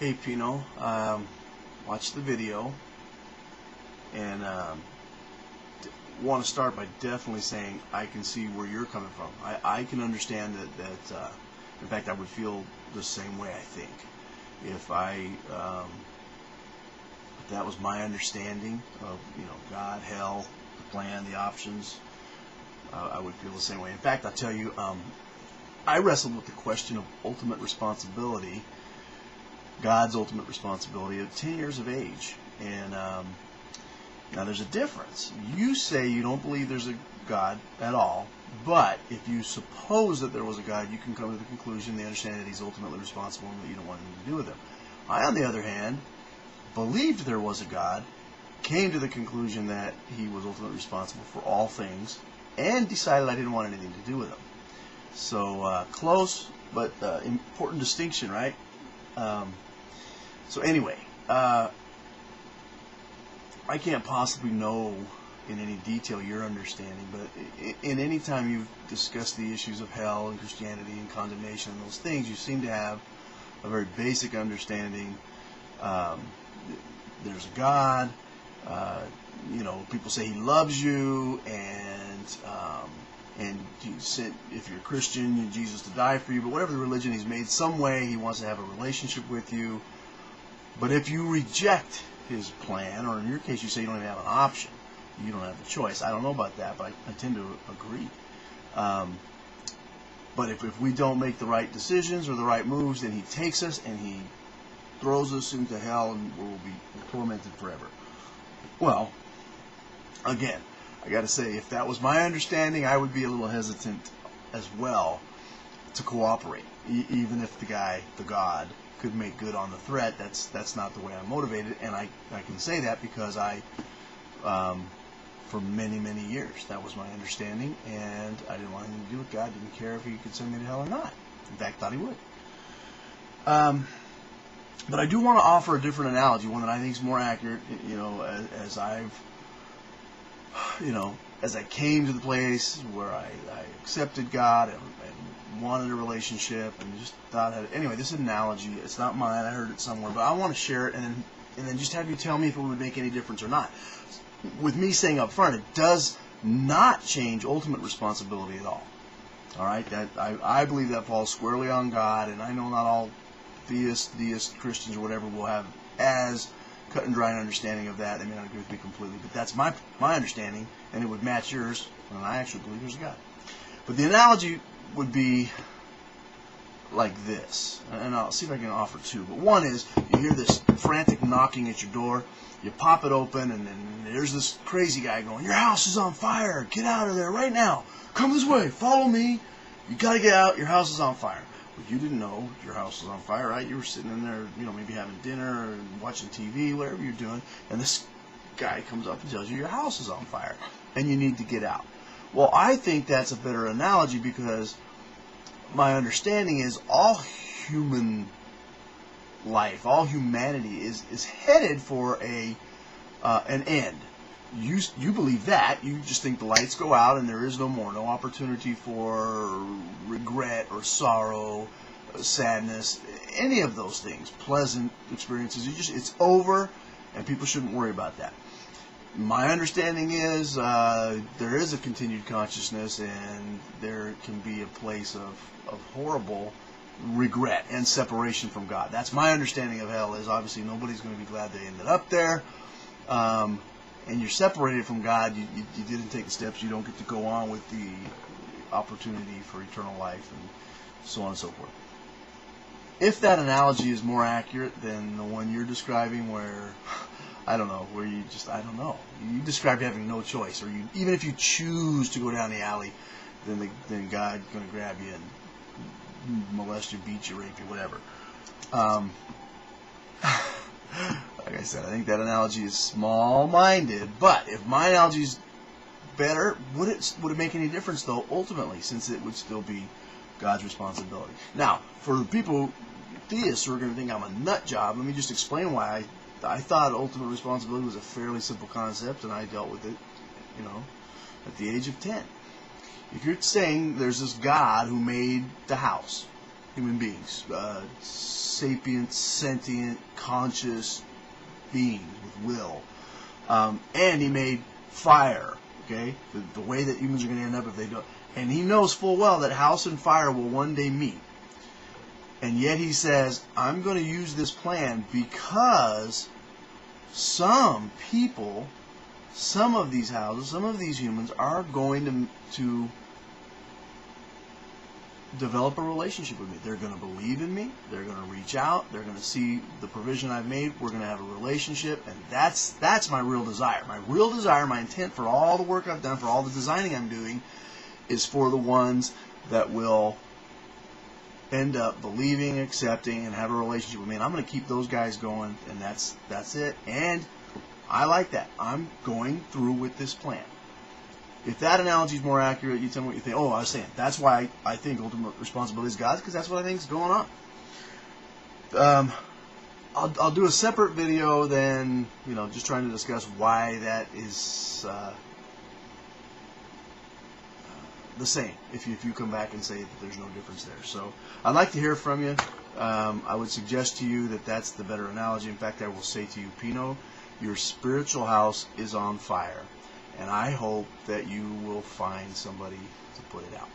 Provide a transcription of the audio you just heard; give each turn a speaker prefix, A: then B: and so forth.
A: Hey Pino, watch the video, and want to start by definitely saying I can see where you're coming from. I can understand that in fact I would feel the same way. I think if that was my understanding of God, hell, the plan, the options, I would feel the same way. In fact, I'll tell you, I wrestled with the question of ultimate responsibility, God's ultimate responsibility at 10 years of age. And now there's a difference. You say you don't believe there's a God at all, but if you suppose that there was a God, you can come to the conclusion, the understanding that he's ultimately responsible and that you don't want anything to do with him. I, on the other hand, believed there was a God, came to the conclusion that he was ultimately responsible for all things, and decided I didn't want anything to do with him. So close, but important distinction, right? So anyway, I can't possibly know in any detail your understanding, but in any time you've discussed the issues of hell and Christianity and condemnation and those things, you seem to have a very basic understanding. There's a God. People say he loves you, and he sent, if you're a Christian, Jesus to die for you. But whatever the religion, he's made some way he wants to have a relationship with you. But if you reject his plan, or in your case you say you don't even have an option, you don't have the choice. I don't know about that, but I tend to agree. But if we don't make the right decisions or the right moves, then he takes us and he throws us into hell, and we'll be tormented forever. Well, again, I got to say, if that was my understanding, I would be a little hesitant as well to cooperate, even if the God, could make good on the threat. That's not the way I'm motivated, and I can say that because for many, many years, that was my understanding, and I didn't want anything to do with God. Didn't care if he could send me to hell or not. In fact, thought he would. But I do want to offer a different analogy, one that I think is more accurate. As I came to the place where I accepted God and wanted a relationship and just thought, anyway, this analogy, it's not mine, I heard it somewhere, but I want to share it and then just have you tell me if it would make any difference or not. With me saying up front, it does not change ultimate responsibility at all. All right, that I believe that falls squarely on God, and I know not all deist Christians or whatever will have as cut and dry an understanding of that. They may not agree with me completely, but that's my understanding, and it would match yours, and I actually believe there's a God. But the analogy would be like this, and I'll see if I can offer two. But one is, you hear this frantic knocking at your door, you pop it open, and then there's this crazy guy going, "Your house is on fire, get out of there right now, come this way, follow me, you gotta get out, your house is on fire." But you didn't know your house was on fire, right? You were sitting in there, maybe having dinner or watching TV, whatever you're doing, and this guy comes up and tells you your house is on fire and you need to get out. Well, I think that's a better analogy because my understanding is all human life, all humanity is headed for an end. You believe that. You just think the lights go out and there is no more, no opportunity for regret or sorrow, sadness, any of those things, pleasant experiences. It's over, and people shouldn't worry about that. My understanding is there is a continued consciousness, and there can be a place of horrible regret and separation from God. That's my understanding of hell. Is obviously nobody's going to be glad they ended up there. And you're separated from God, you didn't take the steps, you don't get to go on with the opportunity for eternal life, and so on and so forth. If that analogy is more accurate than the one you're describing, where, I don't know, you described having no choice, or even if you choose to go down the alley, then God's going to grab you and molest you, beat you, rape you, whatever. Like I said, I think that analogy is small-minded, but if my analogy is better, would it make any difference, though, ultimately, since it would still be God's responsibility? Now, for the people, theists, who are going to think I'm a nut job, let me just explain why I thought ultimate responsibility was a fairly simple concept, and I dealt with it, at the age of 10. If you're saying there's this God who made the house, human beings, sapient, sentient, conscious beings with will. And he made fire, okay? The way that humans are going to end up if they don't. And he knows full well that house and fire will one day meet. And yet he says, I'm going to use this plan because some people, some of these houses, some of these humans are going to develop a relationship with me. They're going to believe in me. They're going to reach out. They're going to see the provision I've made. We're going to have a relationship. And that's my real desire. My real desire, my intent for all the work I've done, for all the designing I'm doing, is for the ones that will end up believing, accepting, and have a relationship with me. And I'm going to keep those guys going. And that's it. And I like that. I'm going through with this plan. If that analogy is more accurate, you tell me what you think. Oh, I was saying, that's why I think ultimate responsibility is God's, because that's what I think is going on. I'll do a separate video then, just trying to discuss why that is the same, if you come back and say that there's no difference there. So I'd like to hear from you. I would suggest to you that that's the better analogy. In fact, I will say to you, Pino, your spiritual house is on fire. And I hope that you will find somebody to put it out.